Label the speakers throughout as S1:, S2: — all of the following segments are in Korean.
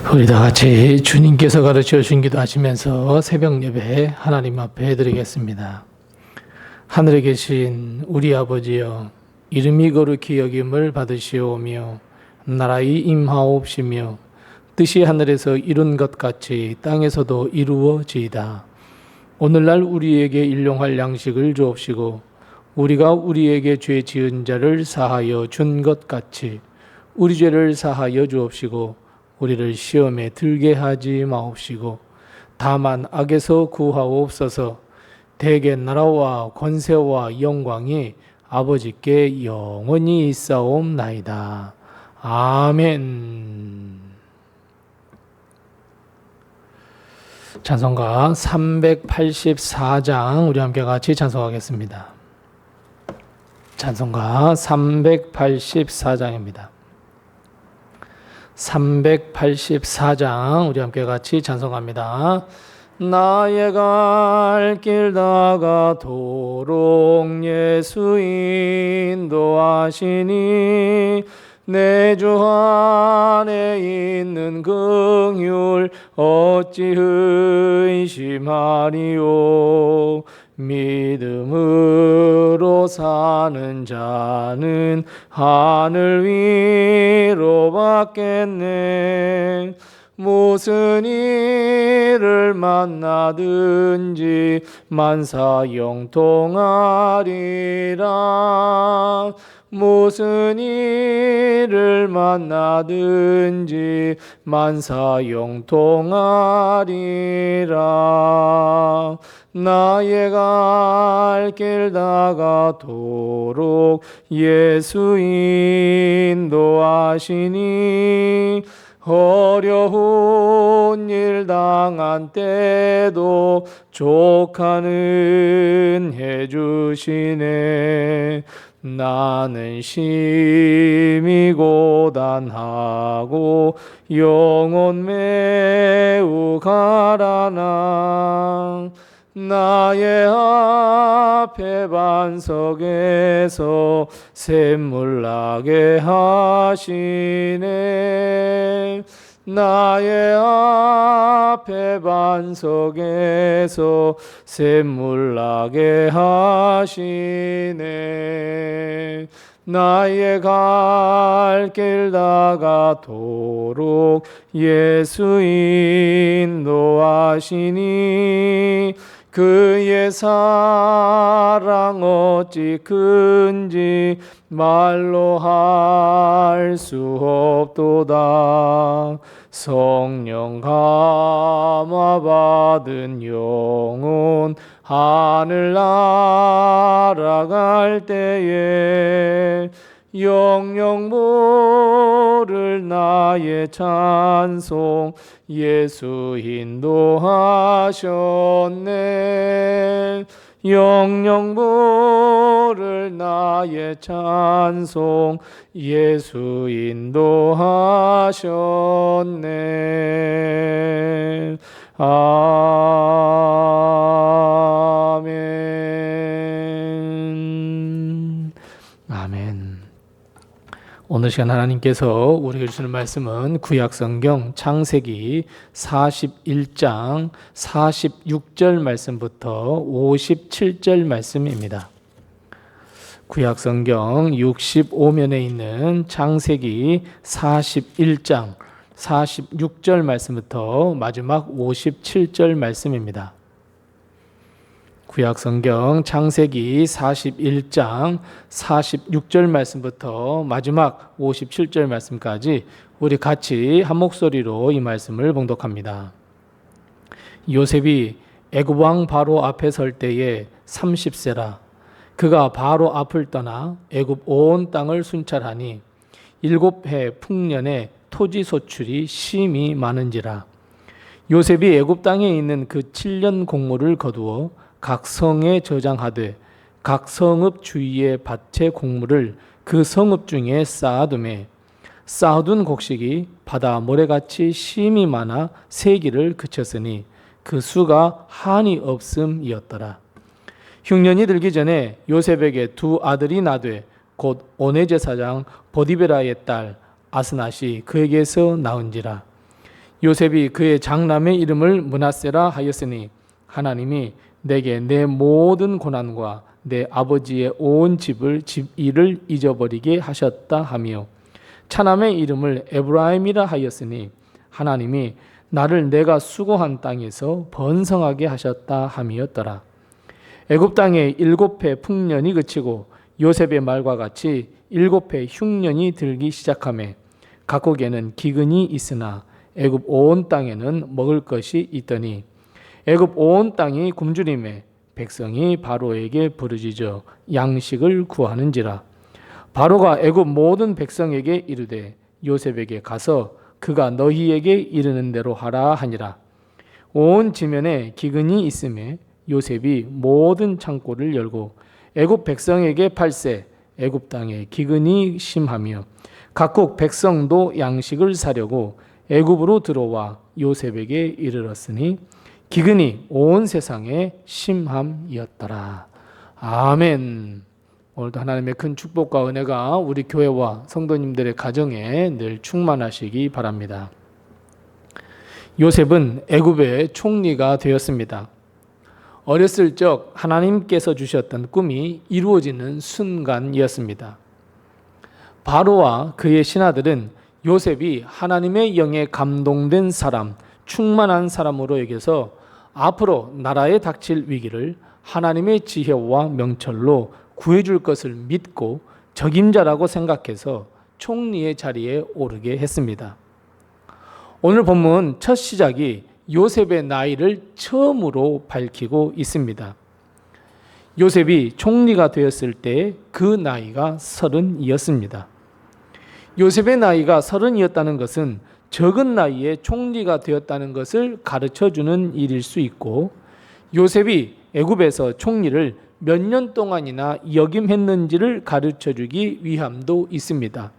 S1: 우리 다 같이 주님께서 가르쳐 주신 기도하시면서 새벽 예배 하나님 앞에 드리겠습니다. 하늘에 계신 우리 아버지여, 이름이 거룩히 여김을 받으시오며 나라의 임하옵시며 뜻이 하늘에서 이룬 것 같이 땅에서도 이루어지이다. 오늘날 우리에게 일용할 양식을 주옵시고 우리가 우리에게 죄 지은 자를 사하여 준 것 같이 우리 죄를 사하여 주옵시고 우리를 시험에 들게 하지 마옵시고 다만 악에서 구하옵소서. 대개 나라와 권세와 영광이 아버지께 영원히 있사옵나이다. 아멘. 찬송가 384장 우리 함께 같이 찬송하겠습니다. 찬송가 384장입니다. 384장 우리 함께 같이 찬송합니다. 나의 갈 길 다가도록 예수 인도하시니 내 주 안에 있는 긍휼 어찌 의심하리요. 믿음으로 사는 자는 하늘 위로 받겠네. 무슨 일을 만나든지 만사 영통하리라. 무슨 일을 만나든지 만사 영통하리라. 나의 갈 길 다가도록 예수 인도하시니 어려운 일 당한 때도 족하는 해주시네. 나는 심히 고단하고 영혼 매우 가라나. 나의 앞에 반석에서 샘물 나게 하시네. 나의 앞에 반석에서 샘물 나게 하시네. 나의 갈 길 다가도록 예수 인도하시니 그의 사랑 어찌 큰지 말로 할 수 없도다. 성령 감화 받은 영혼 하늘 날아갈 때에 영영 모를 나의 찬송 예수 인도하셨네. 영영 모를 나의 찬송 예수 인도하셨네. 아멘. 아멘. 오늘 시간 하나님께서 우리에게 주시는 말씀은 구약성경 창세기 41장 46절 말씀부터 57절 말씀입니다. 구약성경 65면에 있는 창세기 41장 46절 말씀부터 마지막 57절 말씀입니다. 구약성경 창세기 41장 46절 말씀부터 마지막 57절 말씀까지 우리 같이 한 목소리로 이 말씀을 봉독합니다. 요셉이 애굽 왕 바로 앞에 설 때에 30세라. 그가 바로 앞을 떠나 애굽 온 땅을 순찰하니 7해 풍년에 토지 소출이 심히 많은지라. 요셉이 애굽 땅에 있는 그 7년 곡물을 거두어 각 성에 저장하되 각 성읍 주위의 밭의 곡물을 그 성읍 중에 쌓아두매 쌓아둔 곡식이 바다 모래같이 심히 많아 세기를 그쳤으니 그 수가 한이 없음이었더라. 흉년이 들기 전에 요셉에게 두 아들이 나되 곧 오네 제사장 보디베라의 딸 아스낫이 그에게서 나은지라. 요셉이 그의 장남의 이름을 므낫세라 하였으니 하나님이 내게 내 모든 고난과 내 아버지의 온 집 일을 잊어버리게 하셨다 하며 차남의 이름을 에브라임이라 하였으니 하나님이 나를 내가 수고한 땅에서 번성하게 하셨다 함이었더라. 애굽 땅에 7해 풍년이 그치고 요셉의 말과 같이 7해 흉년이 들기 시작하매 각국에는 기근이 있으나 애굽 온 땅에는 먹을 것이 있더니 애굽 온 땅이 굶주림에 백성이 바로에게 부르짖어 양식을 구하는지라. 바로가 애굽 모든 백성에게 이르되 요셉에게 가서 그가 너희에게 이르는 대로 하라 하니라. 온 지면에 기근이 있음에 요셉이 모든 창고를 열고 애굽 백성에게 팔세 애굽 땅에 기근이 심하며 각국 백성도 양식을 사려고 애굽으로 들어와 요셉에게 이르렀으니 기근이 온 세상에 심함이었더라. 아멘. 오늘도 하나님의 큰 축복과 은혜가 우리 교회와 성도님들의 가정에 늘 충만하시기 바랍니다. 요셉은 애굽의 총리가 되었습니다. 어렸을 적 하나님께서 주셨던 꿈이 이루어지는 순간이었습니다. 바로와 그의 신하들은 요셉이 하나님의 영에 감동된 사람, 충만한 사람으로 여겨서 앞으로 나라에 닥칠 위기를 하나님의 지혜와 명철로 구해줄 것을 믿고 적임자라고 생각해서 총리의 자리에 오르게 했습니다. 오늘 본문 첫 시작이 요셉의 나이를 처음으로 밝히고 있습니다. 요셉이 총리가 되었을 때 그 나이가 30이었습니다. 요셉의 나이가 30이었다는 것은 적은 나이에 총리가 되었다는 것을 가르쳐주는 일일 수 있고 요셉이 애굽에서 총리를 몇 년 동안이나 역임했는지를 가르쳐주기 위함도 있습니다.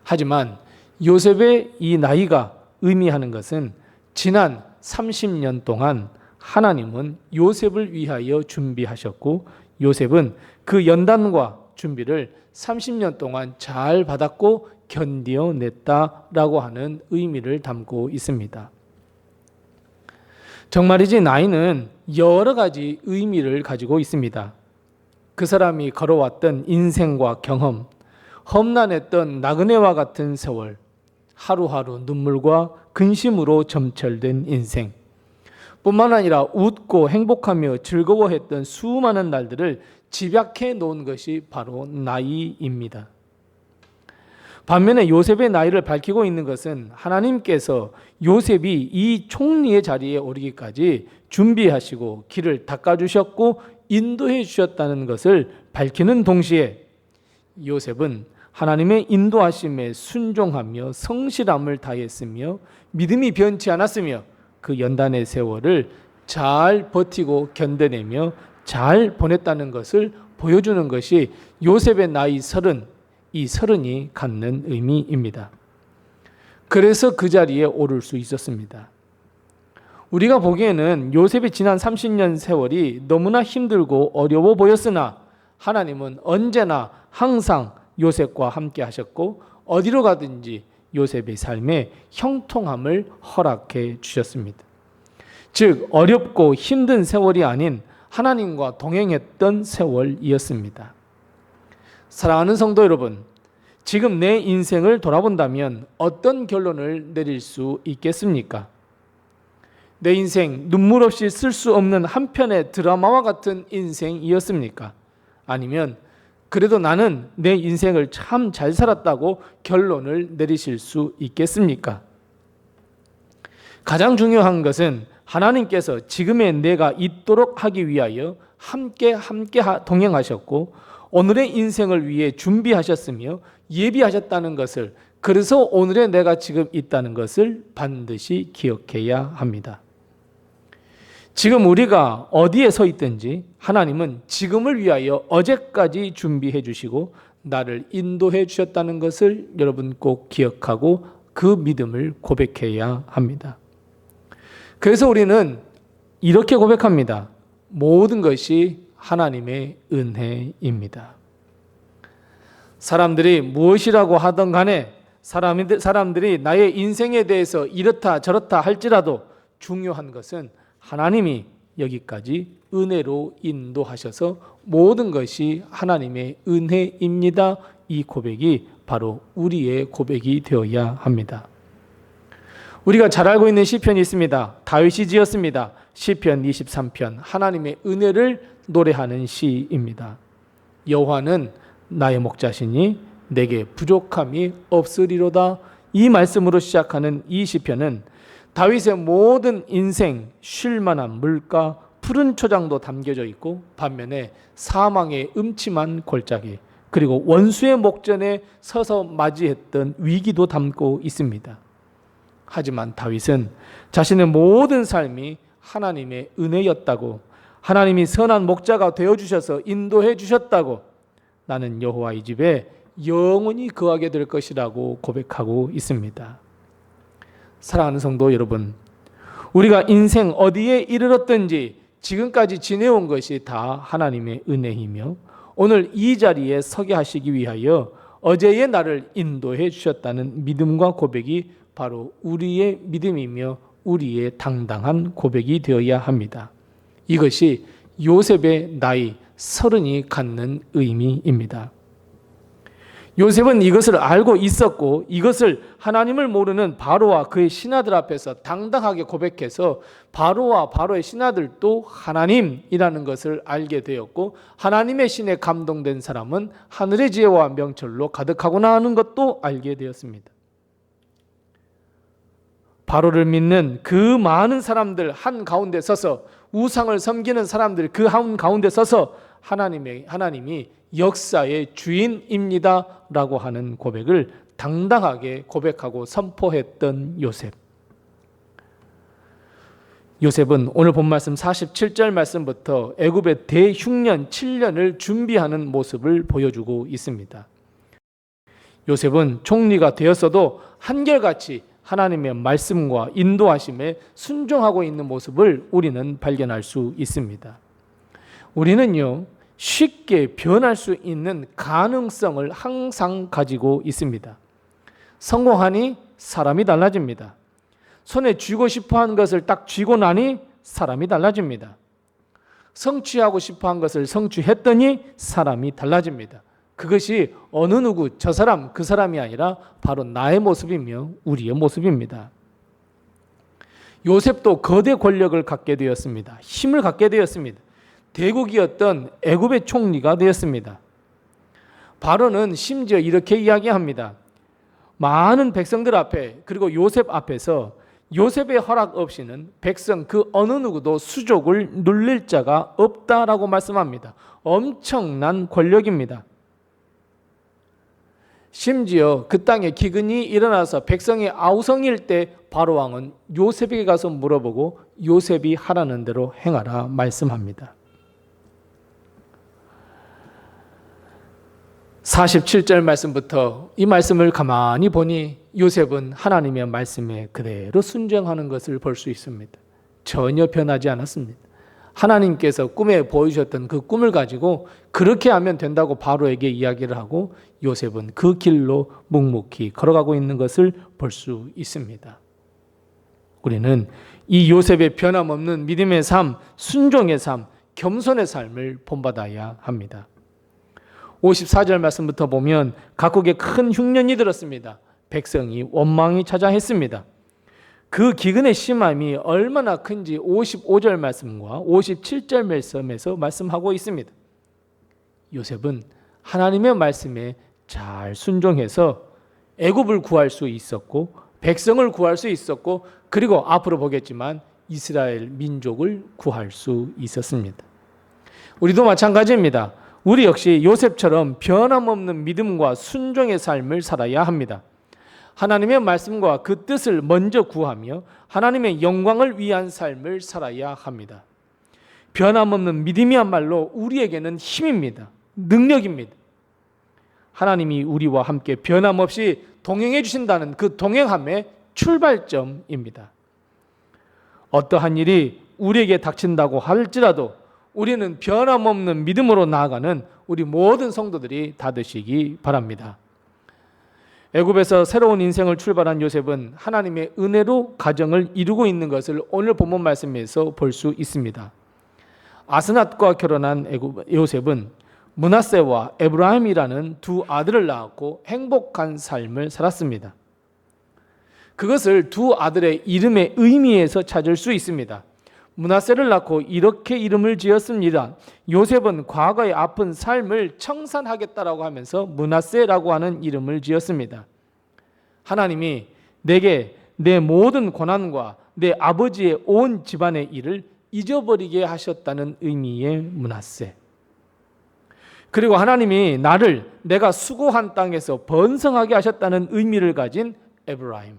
S1: 하지만 요셉의 이 나이가 의미하는 것은 지난 30년 동안 하나님은 요셉을 위하여 준비하셨고 요셉은 그 연단과 준비를 30년 동안 잘 받았고 견뎌냈다라고 하는 의미를 담고 있습니다. 정말이지 나이는 여러 가지 의미를 가지고 있습니다. 그 사람이 걸어왔던 인생과 경험, 험난했던 나그네와 같은 세월, 하루하루 눈물과 근심으로 점철된 인생, 뿐만 아니라 웃고 행복하며 즐거워했던 수많은 날들을 집약해 놓은 것이 바로 나이입니다. 반면에 요셉의 나이를 밝히고 있는 것은 하나님께서 요셉이 이 총리의 자리에 오르기까지 준비하시고 길을 닦아주셨고 인도해 주셨다는 것을 밝히는 동시에 요셉은 하나님의 인도하심에 순종하며 성실함을 다했으며 믿음이 변치 않았으며 그 연단의 세월을 잘 버티고 견뎌내며 잘 보냈다는 것을 보여주는 것이 요셉의 나이 30, 이 30이 갖는 의미입니다. 그래서 그 자리에 오를 수 있었습니다. 우리가 보기에는 요셉의 지난 30년 세월이 너무나 힘들고 어려워 보였으나 하나님은 언제나 항상 요셉과 함께 하셨고 어디로 가든지 요셉의 삶에 형통함을 허락해 주셨습니다. 즉 어렵고 힘든 세월이 아닌 하나님과 동행했던 세월이었습니다. 사랑하는 성도 여러분, 지금 내 인생을 돌아본다면 어떤 결론을 내릴 수 있겠습니까? 내 인생 눈물 없이 쓸 수 없는 한 편의 드라마와 같은 인생이었습니까? 아니면 그래도 나는 내 인생을 참 잘 살았다고 결론을 내리실 수 있겠습니까? 가장 중요한 것은 하나님께서 지금의 내가 있도록 하기 위하여 함께 동행하셨고 오늘의 인생을 위해 준비하셨으며 예비하셨다는 것을, 그래서 오늘의 내가 지금 있다는 것을 반드시 기억해야 합니다. 지금 우리가 어디에 서 있든지 하나님은 지금을 위하여 어제까지 준비해 주시고 나를 인도해 주셨다는 것을 여러분 꼭 기억하고 그 믿음을 고백해야 합니다. 그래서 우리는 이렇게 고백합니다. 모든 것이 하나님의 은혜입니다. 사람들이 무엇이라고 하든 간에 사람들이 나의 인생에 대해서 이렇다 저렇다 할지라도 중요한 것은 하나님이 여기까지 은혜로 인도하셔서 모든 것이 하나님의 은혜입니다. 이 고백이 바로 우리의 고백이 되어야 합니다. 우리가 잘 알고 있는 시편이 있습니다. 다윗이 지었습니다. 시편 23편, 하나님의 은혜를 노래하는 시입니다. 여호와는 나의 목자시니 내게 부족함이 없으리로다. 이 말씀으로 시작하는 이 시편은 다윗의 모든 인생 쉴만한 물가, 푸른 초장도 담겨져 있고 반면에 사망의 음침한 골짜기, 그리고 원수의 목전에 서서 맞이했던 위기도 담고 있습니다. 하지만 다윗은 자신의 모든 삶이 하나님의 은혜였다고, 하나님이 선한 목자가 되어주셔서 인도해 주셨다고, 나는 여호와의 집에 영원히 거하게 될 것이라고 고백하고 있습니다. 사랑하는 성도 여러분, 우리가 인생 어디에 이르렀든지 지금까지 지내온 것이 다 하나님의 은혜이며 오늘 이 자리에 서게 하시기 위하여 어제의 나를 인도해 주셨다는 믿음과 고백이 바로 우리의 믿음이며 우리의 당당한 고백이 되어야 합니다. 이것이 요셉의 나이 30이 갖는 의미입니다. 요셉은 이것을 알고 있었고 이것을 하나님을 모르는 바로와 그의 신하들 앞에서 당당하게 고백해서 바로와 바로의 신하들도 하나님이라는 것을 알게 되었고, 하나님의 신에 감동된 사람은 하늘의 지혜와 명철로 가득하구나 하는 것도 알게 되었습니다. 바로를 믿는 그 많은 사람들 한가운데 서서, 우상을 섬기는 사람들 그 한가운데 서서 하나님이 역사의 주인입니다 라고 하는 고백을 당당하게 고백하고 선포했던 요셉. 요셉은 오늘 본 말씀 47절 말씀부터 애굽의 대흉년 7년을 준비하는 모습을 보여주고 있습니다. 요셉은 총리가 되었어도 한결같이 하나님의 말씀과 인도하심에 순종하고 있는 모습을 우리는 발견할 수 있습니다. 우리는요, 쉽게 변할 수 있는 가능성을 항상 가지고 있습니다. 성공하니 사람이 달라집니다. 손에 쥐고 싶어한 것을 딱 쥐고 나니 사람이 달라집니다. 성취하고 싶어한 것을 성취했더니 사람이 달라집니다. 그것이 어느 누구 저 사람 그 사람이 아니라 바로 나의 모습이며 우리의 모습입니다. 요셉도 거대 권력을 갖게 되었습니다. 힘을 갖게 되었습니다. 대국이었던 애굽의 총리가 되었습니다. 바로는 심지어 이렇게 이야기합니다. 많은 백성들 앞에 그리고 요셉 앞에서 요셉의 허락 없이는 백성 그 어느 누구도 수족을 눌릴 자가 없다라고 말씀합니다. 엄청난 권력입니다. 심지어 그 땅에 기근이 일어나서 백성이 아우성일 때 바로왕은 요셉에게 가서 물어보고 요셉이 하라는 대로 행하라 말씀합니다. 47절 말씀부터 이 말씀을 가만히 보니 요셉은 하나님의 말씀에 그대로 순종하는 것을 볼 수 있습니다. 전혀 변하지 않았습니다. 하나님께서 꿈에 보여주셨던 그 꿈을 가지고 그렇게 하면 된다고 바로에게 이야기를 하고 요셉은 그 길로 묵묵히 걸어가고 있는 것을 볼 수 있습니다. 우리는 이 요셉의 변함없는 믿음의 삶, 순종의 삶, 겸손의 삶을 본받아야 합니다. 54절 말씀부터 보면 각국에 큰 흉년이 들었습니다. 백성이 원망이 찾아했습니다. 그 기근의 심함이 얼마나 큰지 55절 말씀과 57절 말씀에서 말씀하고 있습니다. 요셉은 하나님의 말씀에 잘 순종해서 애굽을 구할 수 있었고 백성을 구할 수 있었고 그리고 앞으로 보겠지만 이스라엘 민족을 구할 수 있었습니다. 우리도 마찬가지입니다. 우리 역시 요셉처럼 변함없는 믿음과 순종의 삶을 살아야 합니다. 하나님의 말씀과 그 뜻을 먼저 구하며 하나님의 영광을 위한 삶을 살아야 합니다. 변함없는 믿음이야말로 우리에게는 힘입니다. 능력입니다. 하나님이 우리와 함께 변함없이 동행해 주신다는 그 동행함의 출발점입니다. 어떠한 일이 우리에게 닥친다고 할지라도 우리는 변함없는 믿음으로 나아가는 우리 모든 성도들이 다 되시기 바랍니다. 애굽에서 새로운 인생을 출발한 요셉은 하나님의 은혜로 가정을 이루고 있는 것을 오늘 본문 말씀에서 볼 수 있습니다. 아스낫과 결혼한 요셉은 므낫세와 에브라임이라는 두 아들을 낳았고 행복한 삶을 살았습니다. 그것을 두 아들의 이름의 의미에서 찾을 수 있습니다. 므낫세를 낳고 이렇게 이름을 지었습니다. 요셉은 과거의 아픈 삶을 청산하겠다라고 하면서 므낫세라고 하는 이름을 지었습니다. 하나님이 내게 내 모든 고난과 내 아버지의 온 집안의 일을 잊어버리게 하셨다는 의미의 므낫세. 그리고 하나님이 나를 내가 수고한 땅에서 번성하게 하셨다는 의미를 가진 에브라임.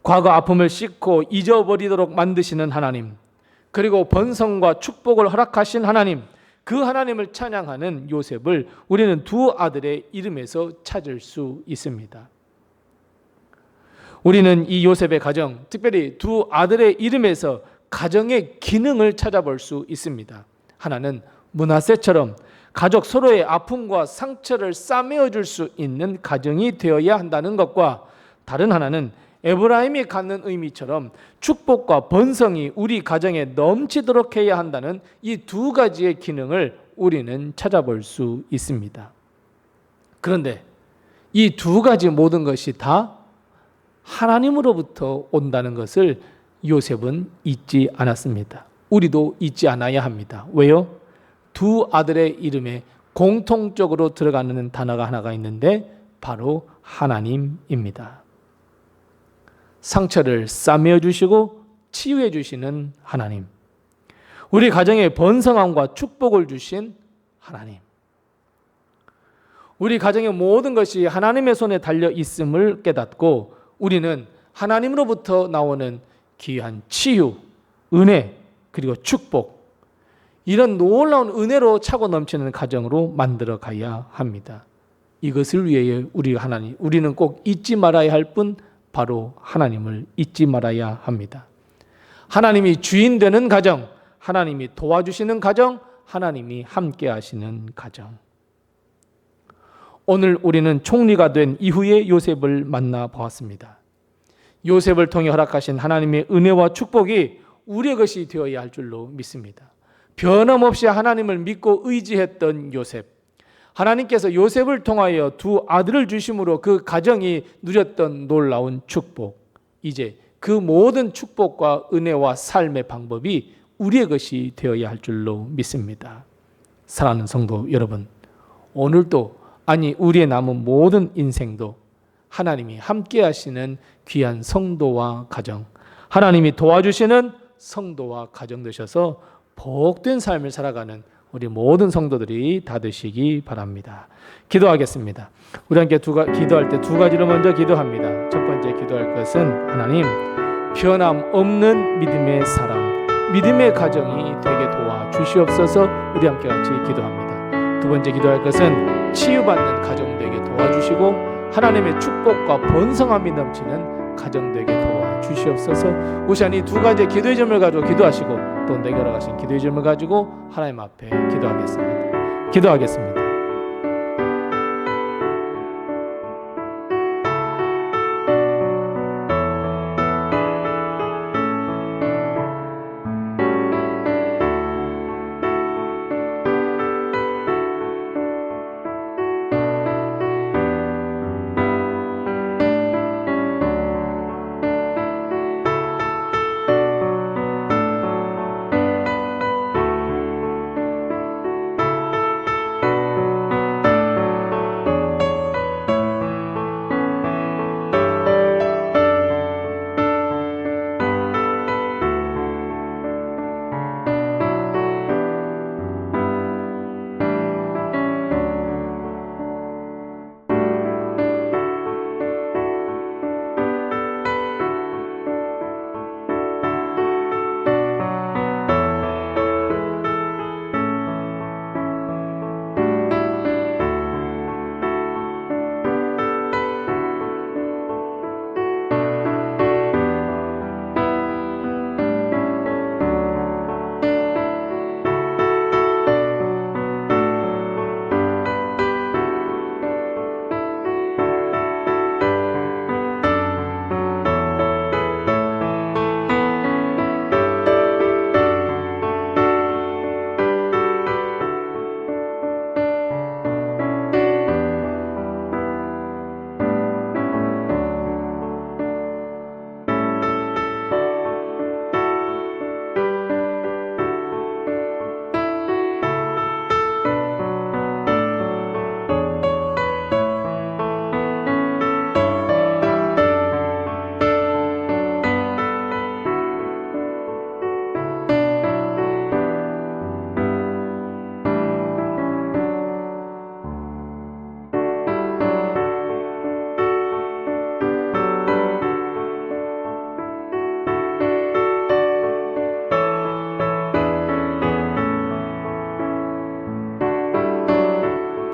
S1: 과거 아픔을 씻고 잊어버리도록 만드시는 하나님, 그리고 번성과 축복을 허락하신 하나님, 그 하나님을 찬양하는 요셉을 우리는 두 아들의 이름에서 찾을 수 있습니다. 우리는 이 요셉의 가정, 특별히 두 아들의 이름에서 가정의 기능을 찾아볼 수 있습니다. 하나는 므낫세처럼 가족 서로의 아픔과 상처를 싸매어 줄 수 있는 가정이 되어야 한다는 것과, 다른 하나는 에브라임이 갖는 의미처럼 축복과 번성이 우리 가정에 넘치도록 해야 한다는 이 두 가지의 기능을 우리는 찾아볼 수 있습니다. 그런데 이 두 가지 모든 것이 다 하나님으로부터 온다는 것을 요셉은 잊지 않았습니다. 우리도 잊지 않아야 합니다. 왜요? 두 아들의 이름에 공통적으로 들어가는 단어가 하나가 있는데 바로 하나님입니다. 상처를 싸매어 주시고 치유해 주시는 하나님, 우리 가정에 번성함과 축복을 주신 하나님, 우리 가정의 모든 것이 하나님의 손에 달려 있음을 깨닫고 우리는 하나님으로부터 나오는 귀한 치유, 은혜, 그리고 축복, 이런 놀라운 은혜로 차고 넘치는 가정으로 만들어 가야 합니다. 이것을 위해 우리는 꼭 잊지 말아야 할 분, 바로 하나님을 잊지 말아야 합니다. 하나님이 주인 되는 가정, 하나님이 도와주시는 가정, 하나님이 함께 하시는 가정. 오늘 우리는 총리가 된 이후에 요셉을 만나보았습니다. 요셉을 통해 허락하신 하나님의 은혜와 축복이 우리의 것이 되어야 할 줄로 믿습니다. 변함없이 하나님을 믿고 의지했던 요셉, 하나님께서 요셉을 통하여 두 아들을 주심으로 그 가정이 누렸던 놀라운 축복, 이제 그 모든 축복과 은혜와 삶의 방법이 우리의 것이 되어야 할 줄로 믿습니다. 사랑하는 성도 여러분, 오늘도, 아니 우리의 남은 모든 인생도 하나님이 함께 하시는 귀한 성도와 가정, 하나님이 도와주시는 성도와 가정 되셔서 복된 삶을 살아가는 우리 모든 성도들이 다 되시기 바랍니다. 기도하겠습니다. 우리 함께 기도할 때 두 가지로 먼저 기도합니다. 첫 번째 기도할 것은 하나님, 변함없는 믿음의 사랑, 믿음의 가정이 되게 도와주시옵소서. 우리 함께 같이 기도합니다. 두 번째 기도할 것은 치유받는 가정 되게 도와주시고 하나님의 축복과 번성함이 넘치는 가정 되게 도와주시옵소서. 우선 이 두 가지의 기도의 점을 가지고 기도하시고 또 내게 허락하신 기도의 점을 가지고 하나님 앞에 기도하겠습니다.